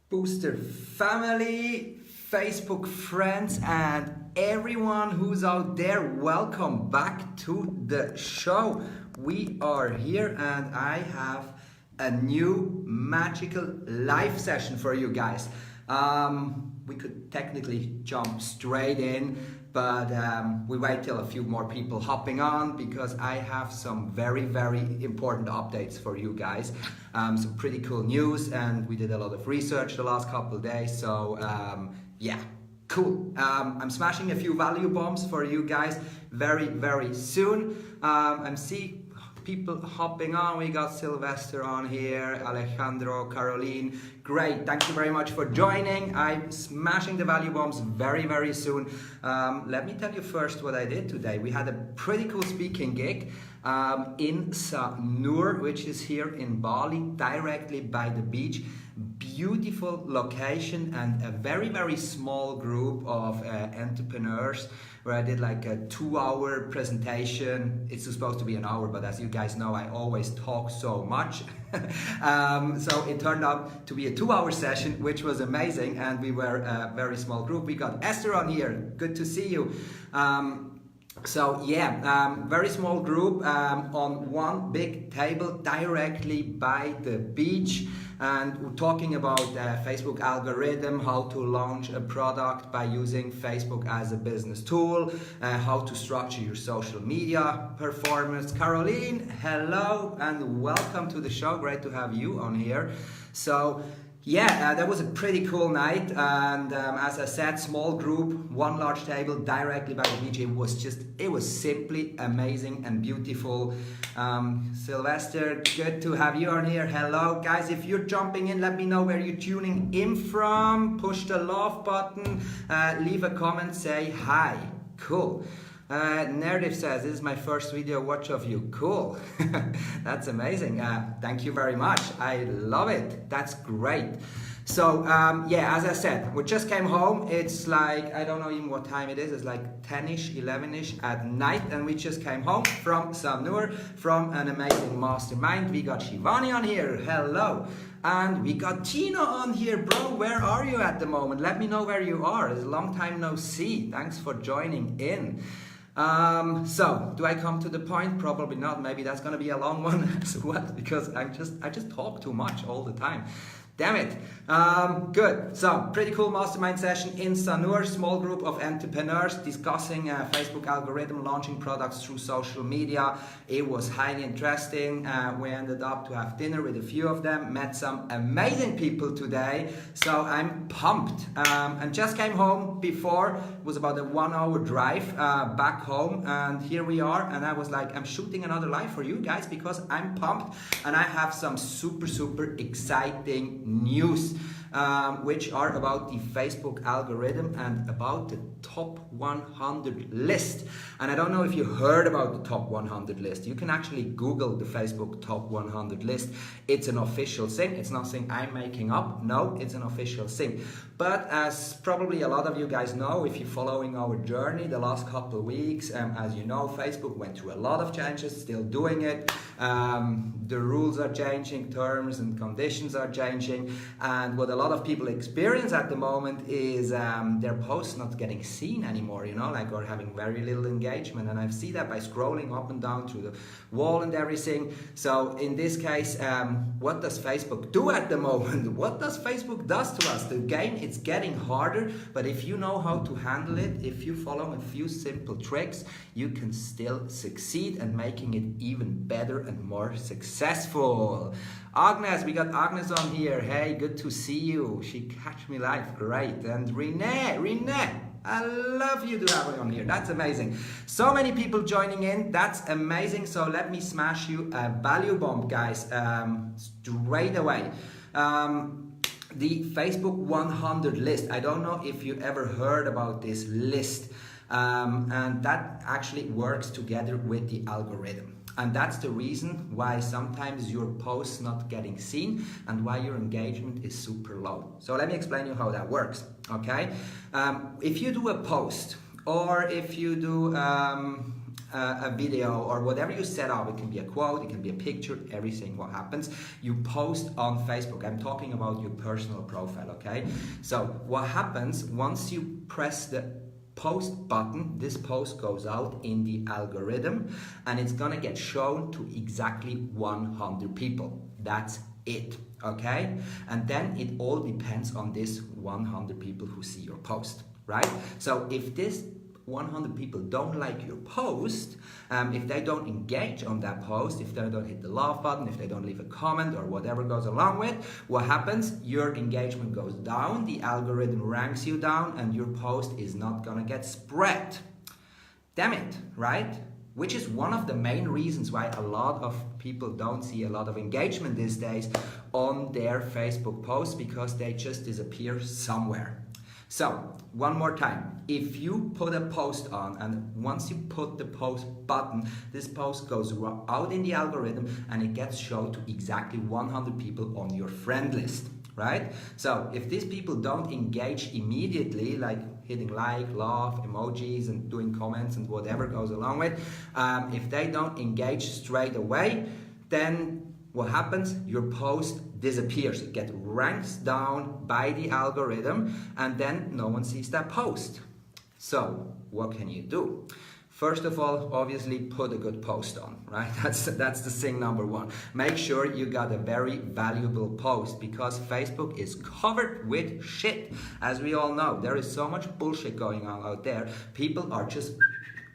Booster family, Facebook friends, and everyone who's out there, welcome back to the show. We are here and I have a new magical live session for you guys. We could technically jump straight in, but we wait till a few more people hopping on because I have some very important updates for you guys. Some pretty cool news, and we did a lot of research the last couple of days, so yeah, cool. I'm smashing a few value bombs for you guys very soon. I'm seeing people hopping on. We got Sylvester on here, Alejandro, Caroline. Great, thank you very much for joining. I'm smashing the value bombs very soon. Let me tell you first what I did today. We had a pretty cool speaking gig in Sanur, which is here in Bali, directly by the beach. Beautiful location and a very small group of entrepreneurs, where I did like a 2-hour presentation. It's supposed to be an hour, but as you guys know, I always talk so much. So it turned out to be a 2-hour session, which was amazing, and we were a very small group. We got Esther on here, good to see you. So yeah, very small group on one big table directly by the beach, and we're talking about Facebook algorithm, how to launch a product by using Facebook as a business tool, how to structure your social media performance. Caroline, hello and welcome to the show. Great to have you on here. So yeah, that was a pretty cool night, and as I said, small group, one large table directly by the beach. It was simply amazing and beautiful. Sylvester, good to have you on here. Hello guys, if you're jumping in, let me know where you're tuning in from. Push the love button, leave a comment, say hi. Cool. Narrative says, this is my first video watch of you. Cool. That's amazing. Thank you very much. I love it. That's great. So yeah, as I said, we just came home. It's like, I don't know even what time it is. It's like 10ish, 11ish at night, and we just came home from Sanur, from an amazing mastermind. We got Shivani on here. Hello. And we got Tina on here. Bro, where are you at the moment? Let me know where you are. It's a long time no see. Thanks for joining in. So do I come to the point? Probably not. Maybe that's gonna be a long one as well, because I just talk too much all the time. Damn it. Good. So pretty cool mastermind session in Sanur, small group of entrepreneurs discussing Facebook algorithm, launching products through social media. It was highly interesting. We ended up to have dinner with a few of them, met some amazing people today. So I'm pumped. And just came home before. It was about a 1-hour drive back home, and here we are. And I was like, I'm shooting another live for you guys because I'm pumped, and I have some super exciting news, which are about the Facebook algorithm and about the top 100 list. And I don't know if you heard about the top 100 list. You can actually Google the Facebook top 100 list. It's an official thing. It's nothing I'm making up. No, it's an official thing. But as probably a lot of you guys know, if you're following our journey the last couple of weeks, as you know, Facebook went through a lot of changes, still doing it. The rules are changing, terms and conditions are changing, and what a lot of people experience at the moment is their posts not getting seen anymore, you know, like, or having very little engagement. And I see that by scrolling up and down through the wall and everything. So in this case, what does Facebook do at the moment? What does Facebook does to us? The game, it's getting harder, but if you know how to handle it, if you follow a few simple tricks, you can still succeed and making it even better and more successful. Agnes, we got Agnes on here. Hey, good to see you. She catch me live, great. And Renee, I love you to have you on here. That's amazing. So many people joining in. That's amazing. So let me smash you a value bomb, guys, straight away. The Facebook 100 list. I don't know if you ever heard about this list, and that actually works together with the algorithm. And that's the reason why sometimes your post's not getting seen and why your engagement is super low. So let me explain you how that works, okay? If you do a post, or if you do a video or whatever you set up. It can be a quote, it can be a picture, everything. What happens? You post on Facebook. I'm talking about your personal profile, okay? So what happens once you press the post button, this post goes out in the algorithm and it's gonna get shown to exactly 100 people. That's it, okay? And then it all depends on this 100 people who see your post, right? So if this 100 people don't like your post, if they don't engage on that post, if they don't hit the love button, if they don't leave a comment or whatever goes along with, what happens? Your engagement goes down, the algorithm ranks you down, and your post is not gonna get spread. Damn it, right? Which is one of the main reasons why a lot of people don't see a lot of engagement these days on their Facebook posts, because they just disappear somewhere. So, one more time, if you put a post on and once you put the post button, this post goes out in the algorithm and it gets shown to exactly 100 people on your friend list, right? So, if these people don't engage immediately, like hitting like, love, emojis and doing comments and whatever goes along with, if they don't engage straight away, then what happens? Your post disappears. It gets ranked down by the algorithm and then no one sees that post. So what can you do? First of all, obviously put a good post on, right? That's the thing number one. Make sure you got a very valuable post, because Facebook is covered with shit. As we all know, there is so much bullshit going on out there. People are just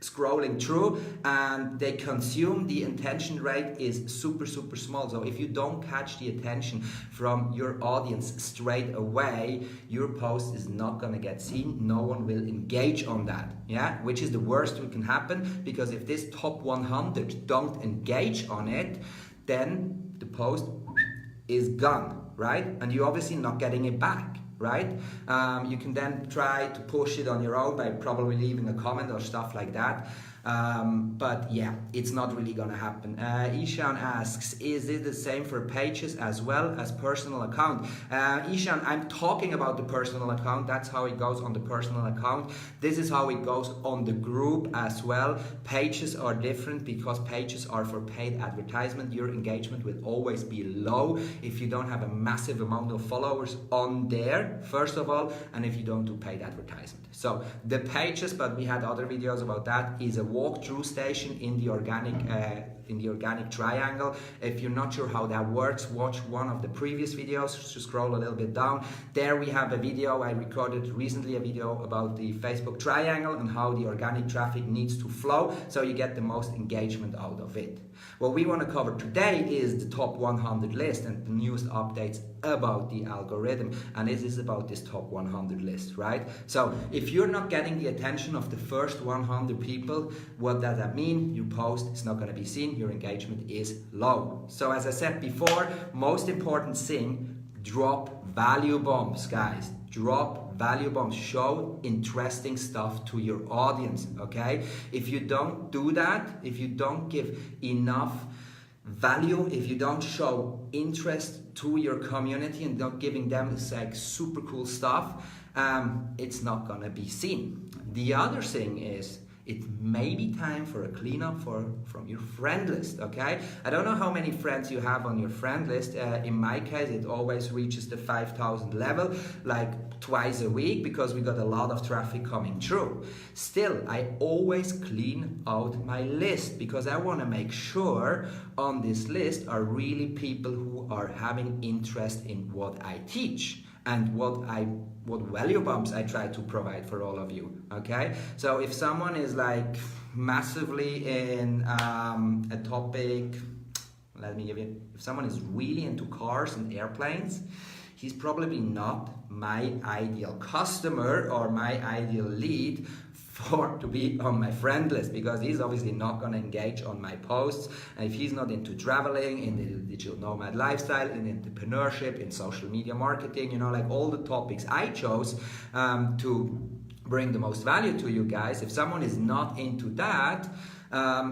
scrolling through and they consume. The attention rate is super small. So if you don't catch the attention from your audience straight away, your post is not gonna get seen. No one will engage on that, yeah? Which is the worst that can happen, because if this top 100 don't engage on it, then the post is gone, right? And you're obviously not getting it back, right? You can then try to push it on your own by probably leaving a comment or stuff like that. But yeah, it's not really gonna happen. Ishan asks, is it the same for pages as well as personal account? Ishan, I'm talking about the personal account. That's how it goes on the personal account. This is how it goes on the group as well. Pages are different because pages are for paid advertisement. Your engagement will always be low if you don't have a massive amount of followers on there, first of all, and if you don't do paid advertisement. So the pages, but we had other videos about that, is a walkthrough station in the organic triangle. If you're not sure how that works, watch one of the previous videos. Just scroll a little bit down. There we have a video I recorded recently, a video about the Facebook triangle and how the organic traffic needs to flow so you get the most engagement out of it. What we want to cover today is the top 100 list and the newest updates about the algorithm, and this is about this top 100 list, right? So if you're not getting the attention of the first 100 people, what does that mean? Your post is not going to be seen, your engagement is low. So as I said before, most important thing, drop value bombs, guys. Drop value bombs. Show interesting stuff to your audience, okay? If you don't do that, if you don't give enough value, if you don't show interest to your community and not giving them like super cool stuff, it's not gonna be seen. The other thing is, it may be time for a cleanup from your friend list, okay? I don't know how many friends you have on your friend list. In my case, it always reaches the 5,000 level, like twice a week, because we got a lot of traffic coming through. Still, I always clean out my list, because I want to make sure on this list are really people who are having interest in what I teach and what value bombs I try to provide for all of you, okay? So if someone is like massively in a topic, if someone is really into cars and airplanes, he's probably not my ideal customer or my ideal lead to be on my friend list, because he's obviously not going to engage on my posts. And if he's not into traveling, in the digital nomad lifestyle, in entrepreneurship, in social media marketing, you know, like all the topics I chose to bring the most value to you guys, if someone is not into that,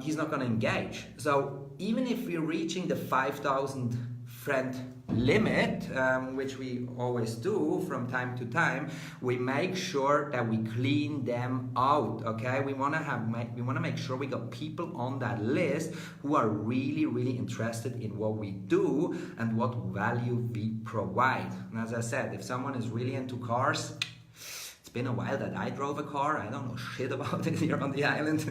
he's not going to engage. So even if we're reaching the 5,000 friend limit, which we always do from time to time, we make sure that we clean them out. Okay, we want to make sure we got people on that list who are really interested in what we do and what value we provide. And as I said, if someone is really into cars, it's been a while that I drove a car. I don't know shit about it here on the island.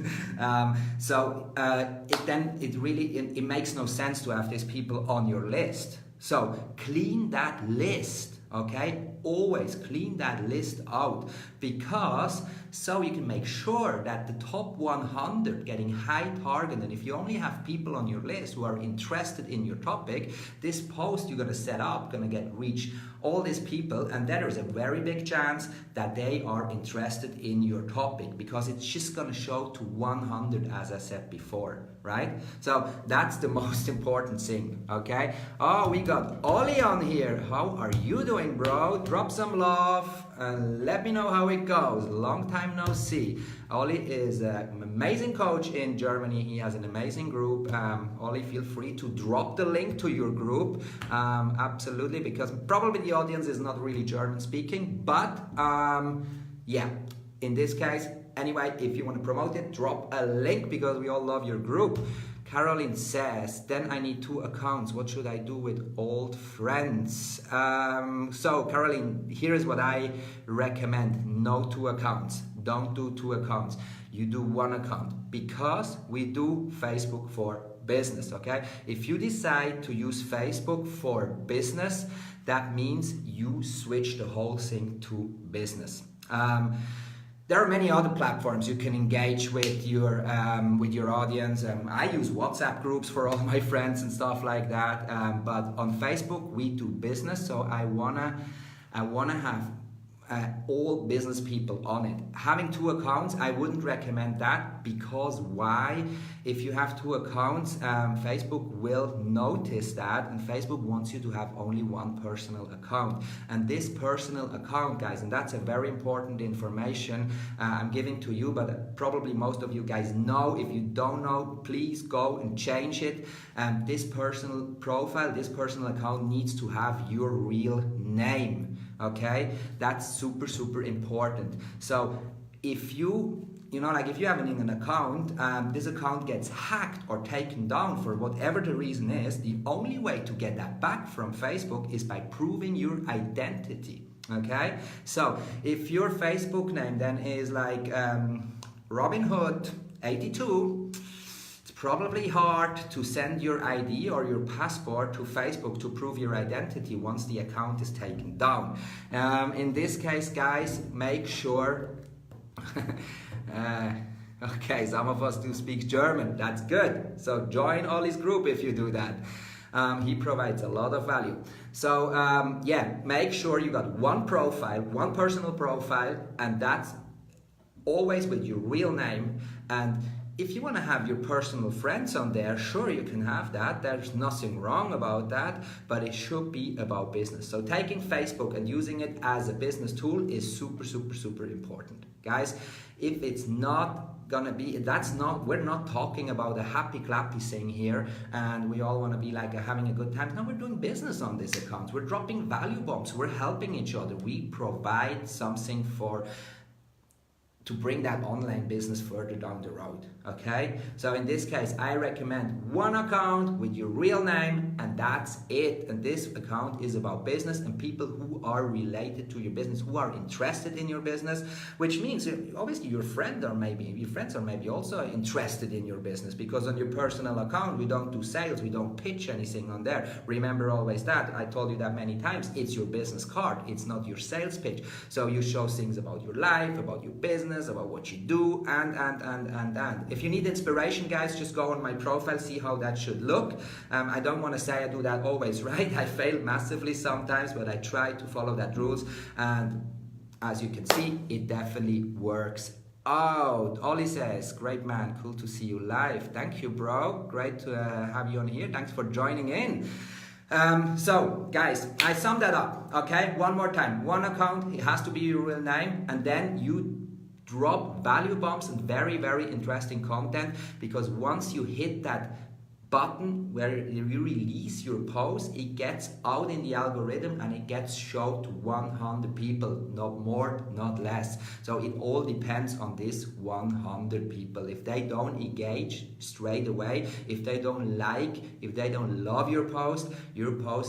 It makes no sense to have these people on your list. So clean that list, okay? Always clean that list out, because so you can make sure that the top 100 getting high target. And if you only have people on your list who are interested in your topic, this post you're gonna set up gonna reach all these people, and there is a very big chance that they are interested in your topic, because it's just gonna show to 100, as I said before, right? So that's the most important thing, okay? Oh, we got Oli on here. How are you doing, bro? Drop some love and let me know how it goes. Long time no see. Oli is an amazing coach in Germany. He has an amazing group. Oli, feel free to drop the link to your group. Absolutely, because probably the audience is not really German speaking, but yeah, in this case, anyway, if you want to promote it, drop a link, because we all love your group. Caroline says, then I need 2 accounts. What should I do with old friends? So Caroline, here is what I recommend. No 2 accounts. Don't do 2 accounts. You do 1 account, because we do Facebook for business, okay? If you decide to use Facebook for business, that means you switch the whole thing to business. There are many other platforms you can engage with your audience. I use WhatsApp groups for all my friends and stuff like that. But on Facebook we do business, so I wanna have all business people on it. Having 2 accounts, I wouldn't recommend that, because why? If you have 2 accounts, Facebook will notice that, and Facebook wants you to have only 1 personal account. And this personal account, guys, and that's a very important information I'm giving to you, but probably most of you guys know. If you don't know, please go and change it. This personal profile, this personal account needs to have your real name. Okay, that's super important. So if you have an account, this account gets hacked or taken down for whatever the reason is, the only way to get that back from Facebook is by proving your identity. Okay, so if your Facebook name then is like Robin Hood 82, probably hard to send your ID or your passport to Facebook to prove your identity once the account is taken down. In this case, guys, make sure okay, some of us do speak German. That's good. So join Oli's group if you do that. He provides a lot of value. So yeah, make sure you got 1 profile, 1 personal profile, and that's always with your real name. And if you want to have your personal friends on there, sure, you can have that. There's nothing wrong about that, but it should be about business. So taking Facebook and using it as a business tool is super important. Guys, if it's not gonna be, we're not talking about a happy clappy thing here and we all want to be like having a good time. No, we're doing business on this account. We're dropping value bombs. We're helping each other. We provide something to bring that online business further down the road, okay? So in this case, I recommend 1 account with your real name, and that's it. And this account is about business and people who are related to your business, who are interested in your business, which means obviously your friends are maybe also interested in your business, because on your personal account, we don't do sales, we don't pitch anything on there. Remember always that, I told you that many times, it's your business card, it's not your sales pitch. So you show things about your life, about your business, about what you do, and. If you need inspiration, guys, just go on my profile, see how that should look. I don't want to say I do that always, right? I fail massively sometimes, but I try to follow that rules, and as you can see, it definitely works out. Oli says, great man, cool to see you live. Thank you, bro. Great to have you on here. Thanks for joining in. So guys, I summed that up, okay? One more time. 1 account, it has to be your real name, and then you drop value bombs and very interesting content, because once you hit that button where you release your post, it gets out in the algorithm and it gets shown to 100 people, not more, not less. So it all depends on this 100 people. If they don't engage straight away, if they don't like, if they don't love your post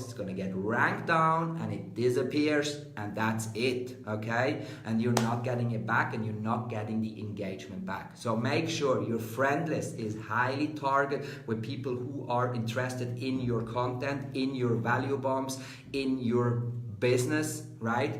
is gonna get ranked down and it disappears, and that's it, okay? And you're not getting it back, and you're not getting the engagement back. So make sure your friend list is highly targeted with people who are interested in your content, in your value bombs, in your business, right?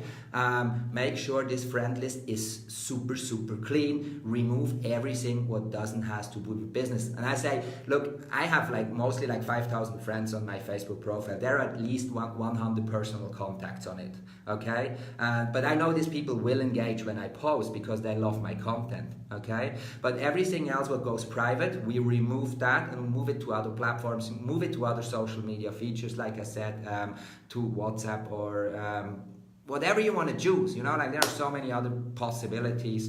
Make sure this friend list is super clean. Remove everything what doesn't has to do with business. And I say, look, I have like mostly like 5,000 friends on my Facebook profile. There are at least 100 personal contacts on it, okay? But I know these people will engage when I post because they love my content, okay? But everything else what goes private, we remove that and move it to other platforms, move it to other social media features, like I said, to WhatsApp or whatever you want to choose, you know, like there are so many other possibilities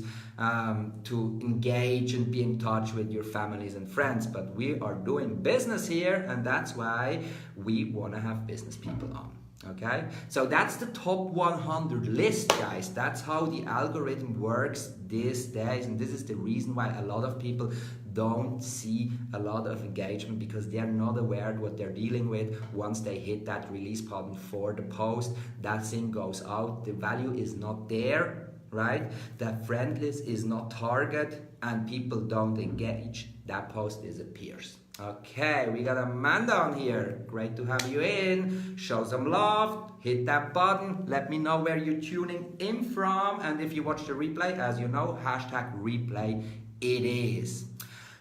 to engage and be in touch with your families and friends, but we are doing business here, and that's why we want to have business people on. Okay, so that's the top 100 list, guys. That's how the algorithm works these days, and this is the reason why a lot of people don't see a lot of engagement, because they're not aware of what they're dealing with. Once they hit that release button for the post, that thing goes out, the value is not there, right? That friend list is not target, and people don't engage, that post disappears. Okay, we got Amanda on here. Great to have you in. Show some love, hit that button, let me know where you're tuning in from, and if you watch the replay, as you know, hashtag replay it is.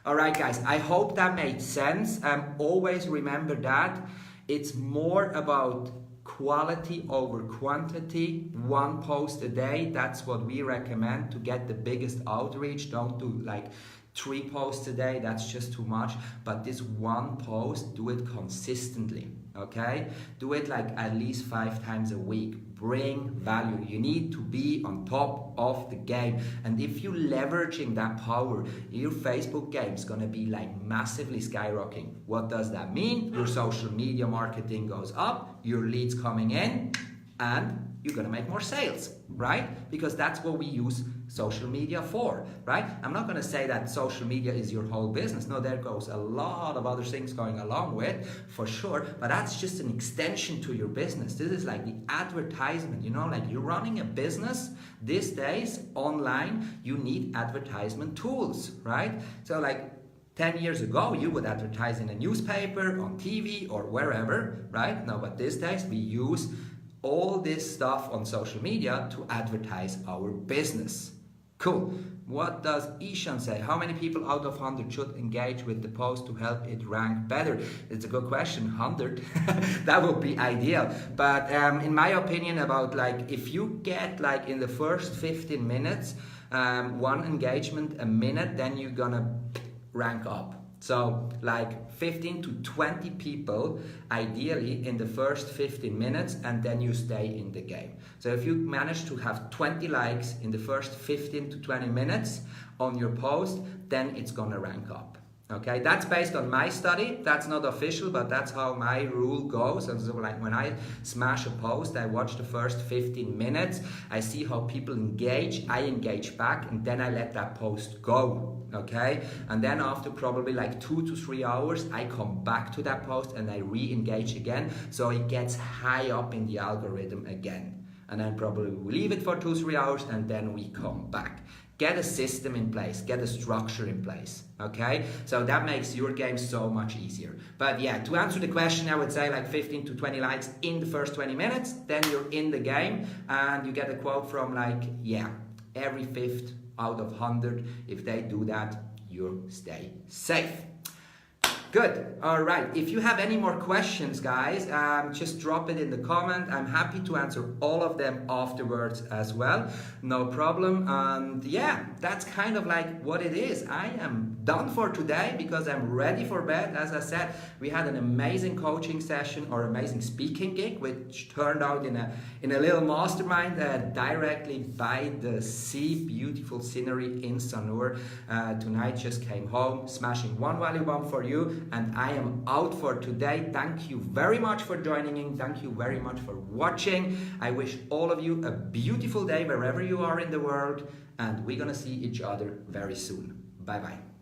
Alright guys, I hope that made sense. Always remember that it's more about quality over quantity. One post a day, that's what we recommend to get the biggest outreach. Don't do like 3 posts a day, that's just too much. But this one post, do it consistently, okay? Do it like at least 5 times a week. Bring value. You need to be on top of the game. And if you're leveraging that power, your Facebook game is gonna be like massively skyrocketing. What does that mean? Your social media marketing goes up, your leads coming in, and you're gonna make more sales, right? Because that's what we use social media for, right? I'm not gonna say that social media is your whole business. No, there goes a lot of other things going along with, for sure, but that's just an extension to your business. This is like the advertisement, you know, like you're running a business these days online, you need advertisement tools, right? So like 10 years ago, you would advertise in a newspaper, on TV, or wherever, right? No, but these days we use all this stuff on social media to advertise our business. Cool. What does Ishan say? How many people out of 100 should engage with the post to help it rank better? It's a good question. 100. That would be ideal. But in my opinion, about like if you get like in the first 15 minutes, one engagement a minute, then you're gonna rank up. So like 15 to 20 people ideally in the first 15 minutes, and then you stay in the game. So if you manage to have 20 likes in the first 15 to 20 minutes on your post, then it's gonna rank up. Okay, that's based on my study. That's not official, but that's how my rule goes. And so like when I smash a post, I watch the first 15 minutes, I see how people engage, I engage back, and then I let that post go. Okay, and then after probably like 2 to 3 hours, I come back to that post and I re-engage again, so it gets high up in the algorithm again. And then probably we leave it for 2-3 hours, and then we come back. Get a system in place, get a structure in place, okay? So that makes your game so much easier. But yeah, to answer the question, I would say like 15 to 20 likes in the first 20 minutes, then you're in the game, and you get a quote from like, yeah, every 5th out of 100, if they do that, you stay safe. Good. All right. If you have any more questions, guys, just drop it in the comment. I'm happy to answer all of them afterwards as well. No problem. And yeah, that's kind of like what it is. I am done for today because I'm ready for bed. As I said, we had an amazing coaching session or amazing speaking gig, which turned out in a little mastermind directly by the sea. Beautiful scenery in Sanur. Tonight just came home, smashing one value bomb for you. and I am out for today. Thank you very much for joining in. Thank you very much for watching. I wish all of you a beautiful day wherever you are in the world, and we're gonna see each other very soon. Bye bye.